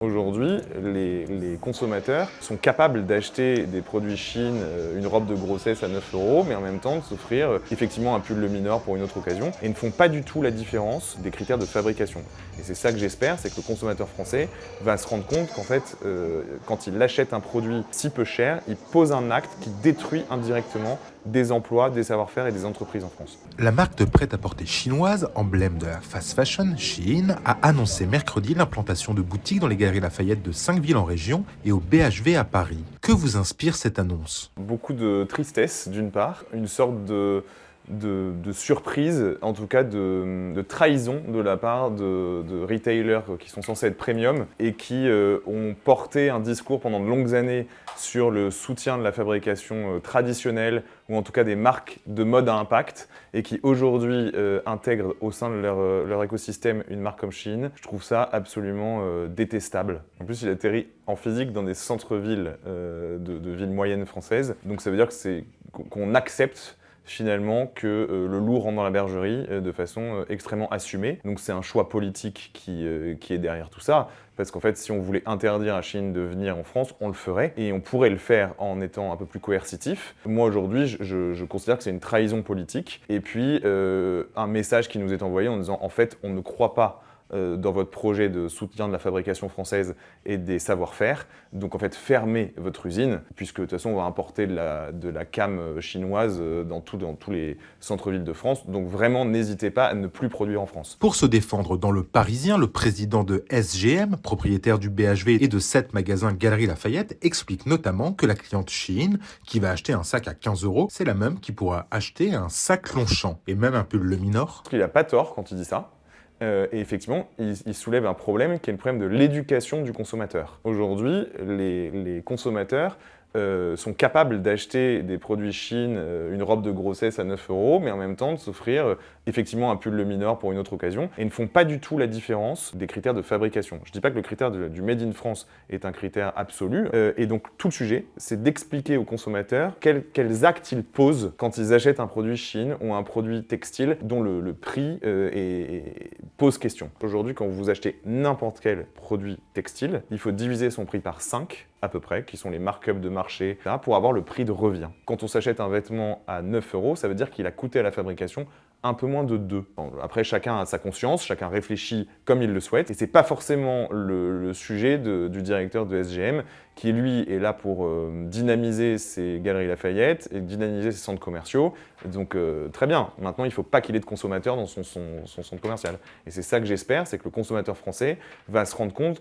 Aujourd'hui, les consommateurs sont capables d'acheter des produits Chine, une robe de grossesse à 9 €, mais en même temps de s'offrir effectivement un pull Le Minor pour une autre occasion, et ne font pas du tout la différence des critères de fabrication. Et c'est ça que j'espère, c'est que le consommateur français va se rendre compte qu'en fait, quand il achète un produit si peu cher, il pose un acte qui détruit indirectement des emplois, des savoir-faire et des entreprises en France. La marque de prêt-à-porter chinoise, emblème de la fast fashion, Shein, a annoncé mercredi l'implantation de boutiques dans les Galeries Lafayette de 5 villes en région et au BHV à Paris. Que vous inspire cette annonce ? Beaucoup de tristesse d'une part, une sorte de surprise, en tout cas de trahison de la part de retailers qui sont censés être premium et qui ont porté un discours pendant de longues années sur le soutien de la fabrication traditionnelle ou en tout cas des marques de mode à impact et qui aujourd'hui intègrent au sein de leur écosystème une marque comme Shein. Je trouve ça absolument détestable. En plus, il atterrit en physique dans des centres-villes de villes moyennes françaises. Donc ça veut dire que qu'on accepte finalement que le loup rentre dans la bergerie de façon extrêmement assumée. Donc c'est un choix politique qui est derrière tout ça, parce qu'en fait si on voulait interdire à Shein de venir en France, on le ferait, et on pourrait le faire en étant un peu plus coercitif. Moi aujourd'hui, je considère que c'est une trahison politique, et puis un message qui nous est envoyé en disant en fait on ne croit pas dans votre projet de soutien de la fabrication française et des savoir-faire. Donc en fait, fermez votre usine, puisque de toute façon, on va importer de la cam chinoise dans tous les centres-villes de France. Donc vraiment, n'hésitez pas à ne plus produire en France. Pour se défendre dans le Parisien, le président de SGM, propriétaire du BHV et de 7 magasins Galeries Lafayette, explique notamment que la cliente Shein, qui va acheter un sac à 15 €, c'est la même qui pourra acheter un sac Longchamp et même un pull Le Minor. Il n'a pas tort quand il dit ça. Et effectivement, il soulève un problème qui est le problème de l'éducation du consommateur. Aujourd'hui, les consommateurs sont capables d'acheter des produits Chine, une robe de grossesse à 9 €, mais en même temps de s'offrir effectivement un pull Le Minor pour une autre occasion, et ne font pas du tout la différence des critères de fabrication. Je ne dis pas que le critère du Made in France est un critère absolu, et donc tout le sujet, c'est d'expliquer aux consommateurs quels actes ils posent quand ils achètent un produit Chine ou un produit textile dont le prix pose question. Aujourd'hui, quand vous achetez n'importe quel produit textile, il faut diviser son prix par 5 à peu près, qui sont les markups de marché, etc., pour avoir le prix de revient. Quand on s'achète un vêtement à 9 €, ça veut dire qu'il a coûté à la fabrication un peu moins de 2. Après, chacun a sa conscience, chacun réfléchit comme il le souhaite, et c'est pas forcément le sujet du directeur de SGM, qui lui est là pour dynamiser ses Galeries Lafayette et dynamiser ses centres commerciaux. Donc très bien, maintenant il faut pas qu'il ait de consommateurs dans son centre commercial. Et c'est ça que j'espère, c'est que le consommateur français va se rendre compte